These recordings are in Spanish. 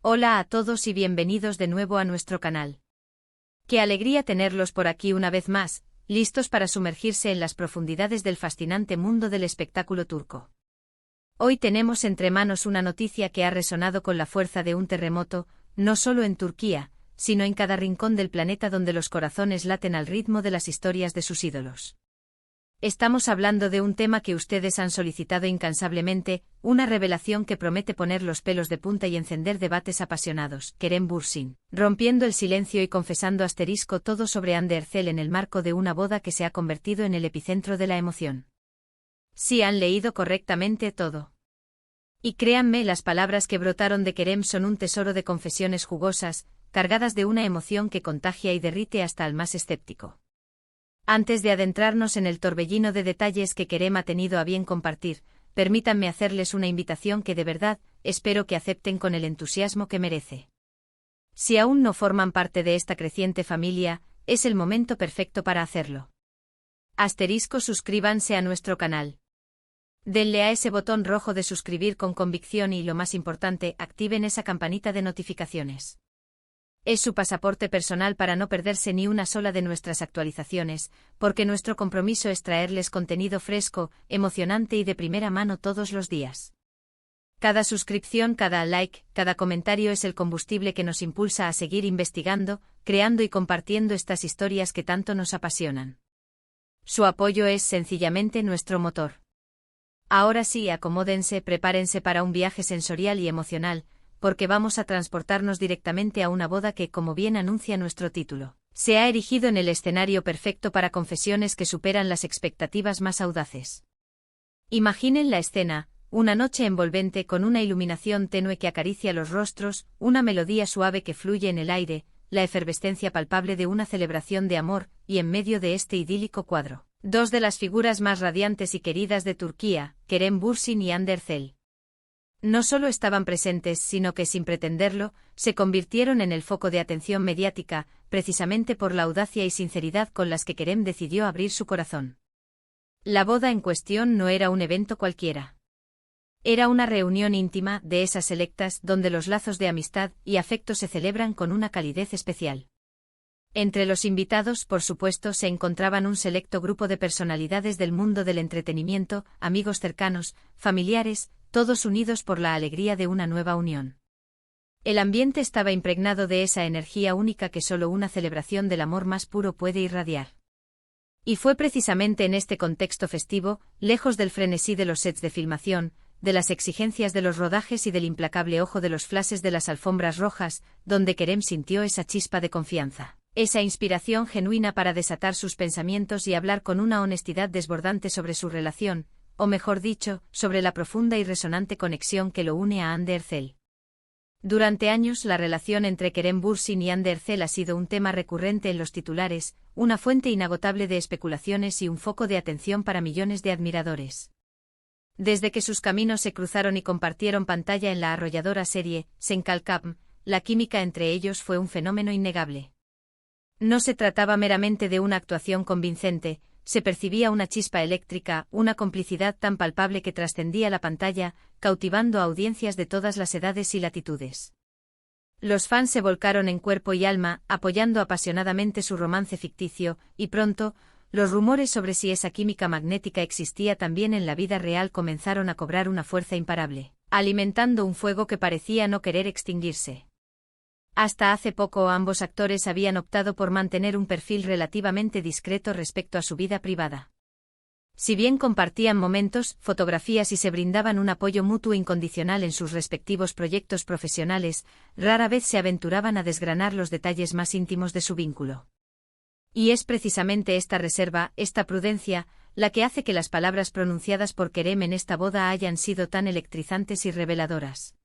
Hola a todos y bienvenidos de nuevo a nuestro canal. Qué alegría tenerlos por aquí una vez más, listos para sumergirse en las profundidades del fascinante mundo del espectáculo turco. Hoy tenemos entre manos una noticia que ha resonado con la fuerza de un terremoto, no solo en Turquía, sino en cada rincón del planeta donde los corazones laten al ritmo de las historias de sus ídolos. Estamos hablando de un tema que ustedes han solicitado incansablemente, una revelación que promete poner los pelos de punta y encender debates apasionados. Kerem Bürsin, rompiendo el silencio y confesando todo sobre Hande Erçel en el marco de una boda que se ha convertido en el epicentro de la emoción. Sí, han leído correctamente todo. Y créanme, las palabras que brotaron de Kerem son un tesoro de confesiones jugosas, cargadas de una emoción que contagia y derrite hasta al más escéptico. Antes de adentrarnos en el torbellino de detalles que Kerem ha tenido a bien compartir, permítanme hacerles una invitación que de verdad, espero que acepten con el entusiasmo que merece. Si aún no forman parte de esta creciente familia, es el momento perfecto para hacerlo. Suscríbanse a nuestro canal. Denle a ese botón rojo de suscribir con convicción y, lo más importante, activen esa campanita de notificaciones. Es su pasaporte personal para no perderse ni una sola de nuestras actualizaciones, porque nuestro compromiso es traerles contenido fresco, emocionante y de primera mano todos los días. Cada suscripción, cada like, cada comentario es el combustible que nos impulsa a seguir investigando, creando y compartiendo estas historias que tanto nos apasionan. Su apoyo es sencillamente nuestro motor. Ahora sí, acomódense, prepárense para un viaje sensorial y emocional, porque vamos a transportarnos directamente a una boda que, como bien anuncia nuestro título, se ha erigido en el escenario perfecto para confesiones que superan las expectativas más audaces. Imaginen la escena, una noche envolvente con una iluminación tenue que acaricia los rostros, una melodía suave que fluye en el aire, la efervescencia palpable de una celebración de amor, y en medio de este idílico cuadro, dos de las figuras más radiantes y queridas de Turquía, Kerem Bürsin y Hande Erçel. No solo estaban presentes, sino que, sin pretenderlo, se convirtieron en el foco de atención mediática, precisamente por la audacia y sinceridad con las que Kerem decidió abrir su corazón. La boda en cuestión no era un evento cualquiera. Era una reunión íntima, de esas selectas, donde los lazos de amistad y afecto se celebran con una calidez especial. Entre los invitados, por supuesto, se encontraban un selecto grupo de personalidades del mundo del entretenimiento, amigos cercanos, familiares, todos unidos por la alegría de una nueva unión. El ambiente estaba impregnado de esa energía única que solo una celebración del amor más puro puede irradiar. Y fue precisamente en este contexto festivo, lejos del frenesí de los sets de filmación, de las exigencias de los rodajes y del implacable ojo de los flashes de las alfombras rojas, donde Kerem sintió esa chispa de confianza, esa inspiración genuina para desatar sus pensamientos y hablar con una honestidad desbordante sobre su relación, o mejor dicho, sobre la profunda y resonante conexión que lo une a Hande Erçel. Durante años la relación entre Kerem Bürsin y Hande Erçel ha sido un tema recurrente en los titulares, una fuente inagotable de especulaciones y un foco de atención para millones de admiradores. Desde que sus caminos se cruzaron y compartieron pantalla en la arrolladora serie Sen Kalkam, la química entre ellos fue un fenómeno innegable. No se trataba meramente de una actuación convincente, se percibía una chispa eléctrica, una complicidad tan palpable que trascendía la pantalla, cautivando a audiencias de todas las edades y latitudes. Los fans se volcaron en cuerpo y alma, apoyando apasionadamente su romance ficticio, y pronto, los rumores sobre si esa química magnética existía también en la vida real comenzaron a cobrar una fuerza imparable, alimentando un fuego que parecía no querer extinguirse. Hasta hace poco ambos actores habían optado por mantener un perfil relativamente discreto respecto a su vida privada. Si bien compartían momentos, fotografías y se brindaban un apoyo mutuo incondicional en sus respectivos proyectos profesionales, rara vez se aventuraban a desgranar los detalles más íntimos de su vínculo. Y es precisamente esta reserva, esta prudencia, la que hace que las palabras pronunciadas por Kerem en esta boda hayan sido tan electrizantes y reveladoras.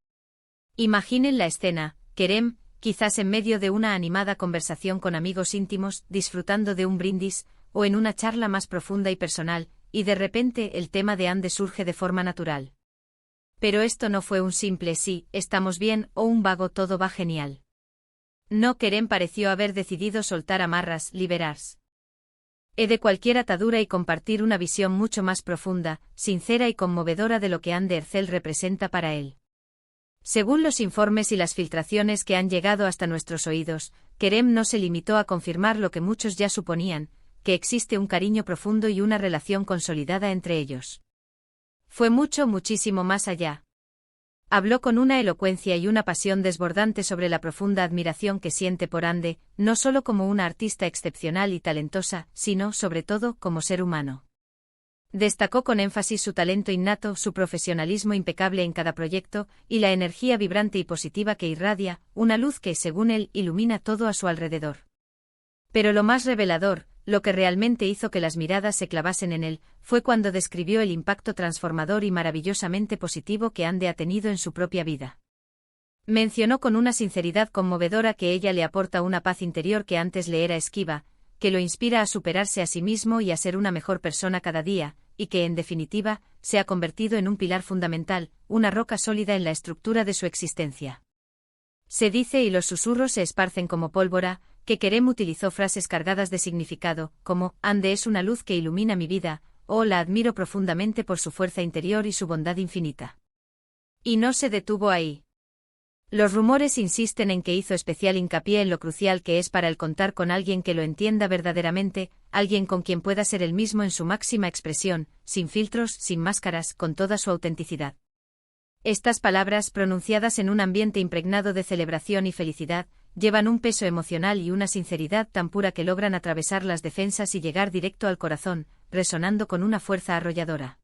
Imaginen la escena, Kerem, quizás en medio de una animada conversación con amigos íntimos, disfrutando de un brindis, o en una charla más profunda y personal, y de repente el tema de Hande surge de forma natural. Pero esto no fue un simple sí, estamos bien, o un vago todo va genial. No, Kerem pareció haber decidido soltar amarras, liberarse de cualquier atadura y compartir una visión mucho más profunda, sincera y conmovedora de lo que Hande Erçel representa para él. Según los informes y las filtraciones que han llegado hasta nuestros oídos, Kerem no se limitó a confirmar lo que muchos ya suponían, que existe un cariño profundo y una relación consolidada entre ellos. Fue muchísimo más allá. Habló con una elocuencia y una pasión desbordante sobre la profunda admiración que siente por Hande, no solo como una artista excepcional y talentosa, sino, sobre todo, como ser humano. Destacó con énfasis su talento innato, su profesionalismo impecable en cada proyecto, y la energía vibrante y positiva que irradia, una luz que, según él, ilumina todo a su alrededor. Pero lo más revelador, lo que realmente hizo que las miradas se clavasen en él, fue cuando describió el impacto transformador y maravillosamente positivo que Hande ha tenido en su propia vida. Mencionó con una sinceridad conmovedora que ella le aporta una paz interior que antes le era esquiva, que lo inspira a superarse a sí mismo y a ser una mejor persona cada día, y que, en definitiva, se ha convertido en un pilar fundamental, una roca sólida en la estructura de su existencia. Se dice y los susurros se esparcen como pólvora, que Kerem utilizó frases cargadas de significado, como, Hande es una luz que ilumina mi vida, o la admiro profundamente por su fuerza interior y su bondad infinita. Y no se detuvo ahí. Los rumores insisten en que hizo especial hincapié en lo crucial que es para él contar con alguien que lo entienda verdaderamente, alguien con quien pueda ser él mismo en su máxima expresión, sin filtros, sin máscaras, con toda su autenticidad. Estas palabras, pronunciadas en un ambiente impregnado de celebración y felicidad, llevan un peso emocional y una sinceridad tan pura que logran atravesar las defensas y llegar directo al corazón, resonando con una fuerza arrolladora.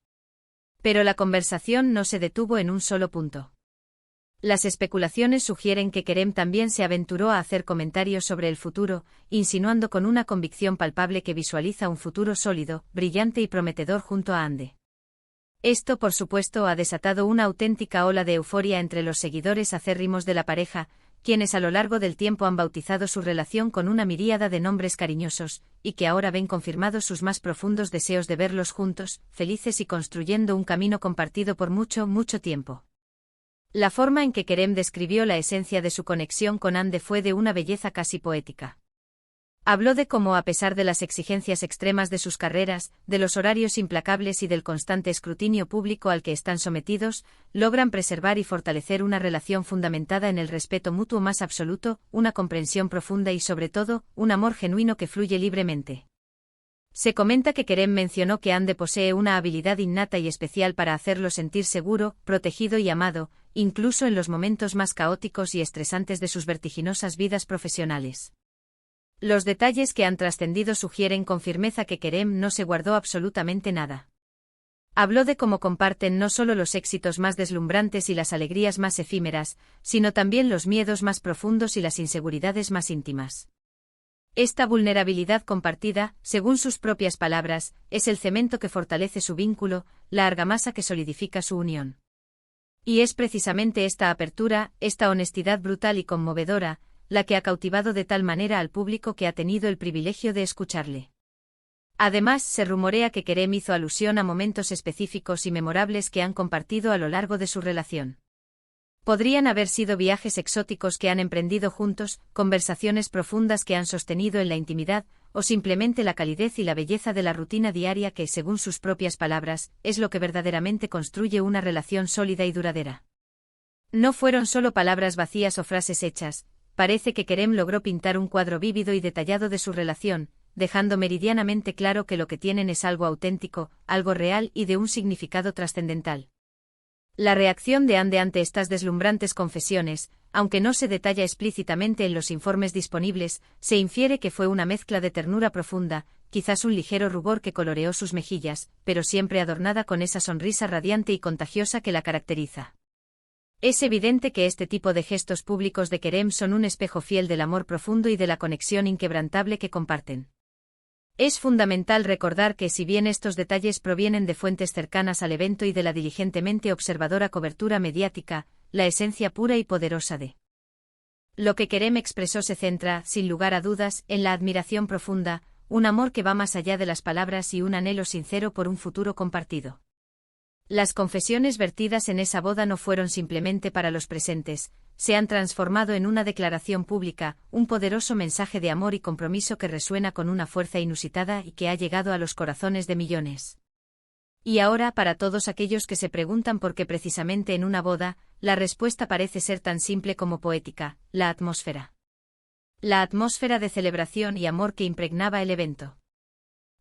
Pero la conversación no se detuvo en un solo punto. Las especulaciones sugieren que Kerem también se aventuró a hacer comentarios sobre el futuro, insinuando con una convicción palpable que visualiza un futuro sólido, brillante y prometedor junto a Hande. Esto, por supuesto, ha desatado una auténtica ola de euforia entre los seguidores acérrimos de la pareja, quienes a lo largo del tiempo han bautizado su relación con una miríada de nombres cariñosos, y que ahora ven confirmados sus más profundos deseos de verlos juntos, felices y construyendo un camino compartido por mucho tiempo. La forma en que Kerem describió la esencia de su conexión con Hande fue de una belleza casi poética. Habló de cómo, a pesar de las exigencias extremas de sus carreras, de los horarios implacables y del constante escrutinio público al que están sometidos, logran preservar y fortalecer una relación fundamentada en el respeto mutuo más absoluto, una comprensión profunda y, sobre todo, un amor genuino que fluye libremente. Se comenta que Kerem mencionó que Hande posee una habilidad innata y especial para hacerlo sentir seguro, protegido y amado, incluso en los momentos más caóticos y estresantes de sus vertiginosas vidas profesionales. Los detalles que han trascendido sugieren con firmeza que Kerem no se guardó absolutamente nada. Habló de cómo comparten no solo los éxitos más deslumbrantes y las alegrías más efímeras, sino también los miedos más profundos y las inseguridades más íntimas. Esta vulnerabilidad compartida, según sus propias palabras, es el cemento que fortalece su vínculo, la argamasa que solidifica su unión. Y es precisamente esta apertura, esta honestidad brutal y conmovedora, la que ha cautivado de tal manera al público que ha tenido el privilegio de escucharle. Además, se rumorea que Kerem hizo alusión a momentos específicos y memorables que han compartido a lo largo de su relación. Podrían haber sido viajes exóticos que han emprendido juntos, conversaciones profundas que han sostenido en la intimidad, o simplemente la calidez y la belleza de la rutina diaria que, según sus propias palabras, es lo que verdaderamente construye una relación sólida y duradera. No fueron solo palabras vacías o frases hechas, parece que Kerem logró pintar un cuadro vívido y detallado de su relación, dejando meridianamente claro que lo que tienen es algo auténtico, algo real y de un significado trascendental. La reacción de Hande ante estas deslumbrantes confesiones, aunque no se detalla explícitamente en los informes disponibles, se infiere que fue una mezcla de ternura profunda, quizás un ligero rubor que coloreó sus mejillas, pero siempre adornada con esa sonrisa radiante y contagiosa que la caracteriza. Es evidente que este tipo de gestos públicos de Kerem son un espejo fiel del amor profundo y de la conexión inquebrantable que comparten. Es fundamental recordar que si bien estos detalles provienen de fuentes cercanas al evento y de la diligentemente observadora cobertura mediática, la esencia pura y poderosa de lo que Kerem expresó se centra, sin lugar a dudas, en la admiración profunda, un amor que va más allá de las palabras y un anhelo sincero por un futuro compartido. Las confesiones vertidas en esa boda no fueron simplemente para los presentes, se han transformado en una declaración pública, un poderoso mensaje de amor y compromiso que resuena con una fuerza inusitada y que ha llegado a los corazones de millones. Y ahora, para todos aquellos que se preguntan por qué precisamente en una boda, la respuesta parece ser tan simple como poética: la atmósfera. La atmósfera de celebración y amor que impregnaba el evento.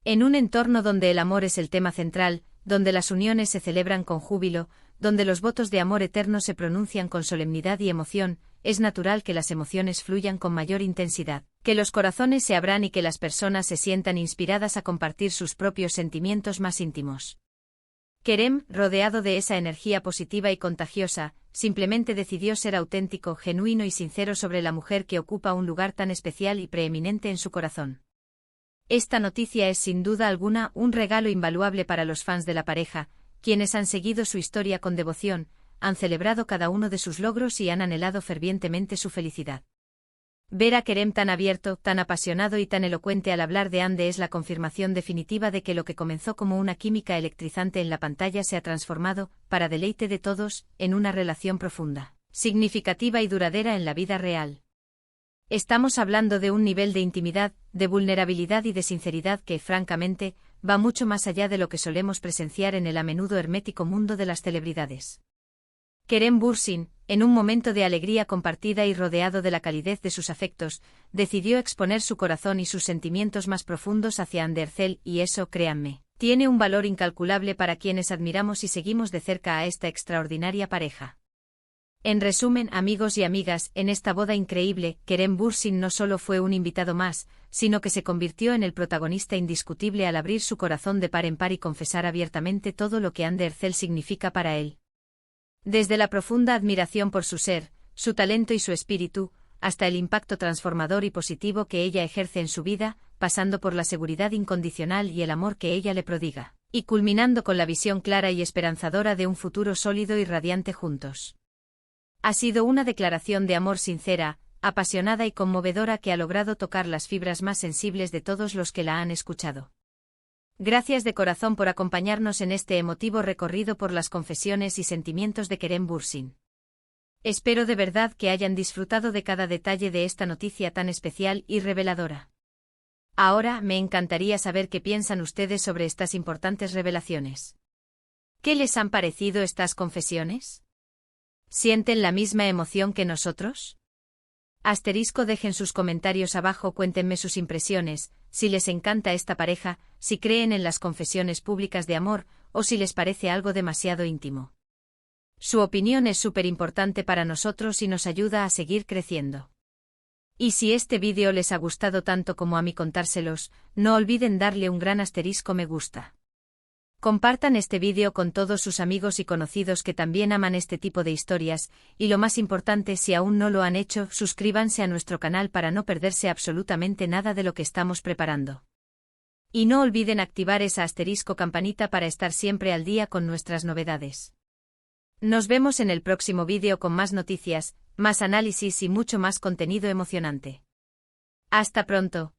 En un entorno donde el amor es el tema central, donde las uniones se celebran con júbilo, donde los votos de amor eterno se pronuncian con solemnidad y emoción, es natural que las emociones fluyan con mayor intensidad, que los corazones se abran y que las personas se sientan inspiradas a compartir sus propios sentimientos más íntimos. Kerem, rodeado de esa energía positiva y contagiosa, simplemente decidió ser auténtico, genuino y sincero sobre la mujer que ocupa un lugar tan especial y preeminente en su corazón. Esta noticia es sin duda alguna un regalo invaluable para los fans de la pareja, quienes han seguido su historia con devoción, han celebrado cada uno de sus logros y han anhelado fervientemente su felicidad. Ver a Kerem tan abierto, tan apasionado y tan elocuente al hablar de Ande es la confirmación definitiva de que lo que comenzó como una química electrizante en la pantalla se ha transformado, para deleite de todos, en una relación profunda, significativa y duradera en la vida real. Estamos hablando de un nivel de intimidad, de vulnerabilidad y de sinceridad que, francamente, va mucho más allá de lo que solemos presenciar en el a menudo hermético mundo de las celebridades. Kerem Bürsin, en un momento de alegría compartida y rodeado de la calidez de sus afectos, decidió exponer su corazón y sus sentimientos más profundos hacia Hande Erçel y eso, créanme, tiene un valor incalculable para quienes admiramos y seguimos de cerca a esta extraordinaria pareja. En resumen, amigos y amigas, en esta boda increíble, Kerem Bürsin no solo fue un invitado más, sino que se convirtió en el protagonista indiscutible al abrir su corazón de par en par y confesar abiertamente todo lo que Hande Erçel significa para él. Desde la profunda admiración por su ser, su talento y su espíritu, hasta el impacto transformador y positivo que ella ejerce en su vida, pasando por la seguridad incondicional y el amor que ella le prodiga, y culminando con la visión clara y esperanzadora de un futuro sólido y radiante juntos. Ha sido una declaración de amor sincera, apasionada y conmovedora que ha logrado tocar las fibras más sensibles de todos los que la han escuchado. Gracias de corazón por acompañarnos en este emotivo recorrido por las confesiones y sentimientos de Kerem Bürsin. Espero de verdad que hayan disfrutado de cada detalle de esta noticia tan especial y reveladora. Ahora me encantaría saber qué piensan ustedes sobre estas importantes revelaciones. ¿Qué les han parecido estas confesiones? ¿Sienten la misma emoción que nosotros? Dejen sus comentarios abajo, cuéntenme sus impresiones, si les encanta esta pareja, si creen en las confesiones públicas de amor, o si les parece algo demasiado íntimo. Su opinión es súper importante para nosotros y nos ayuda a seguir creciendo. Y si este vídeo les ha gustado tanto como a mí contárselos, no olviden darle un gran me gusta. Compartan este vídeo con todos sus amigos y conocidos que también aman este tipo de historias, y lo más importante, si aún no lo han hecho, suscríbanse a nuestro canal para no perderse absolutamente nada de lo que estamos preparando. Y no olviden activar esa campanita para estar siempre al día con nuestras novedades. Nos vemos en el próximo vídeo con más noticias, más análisis y mucho más contenido emocionante. Hasta pronto.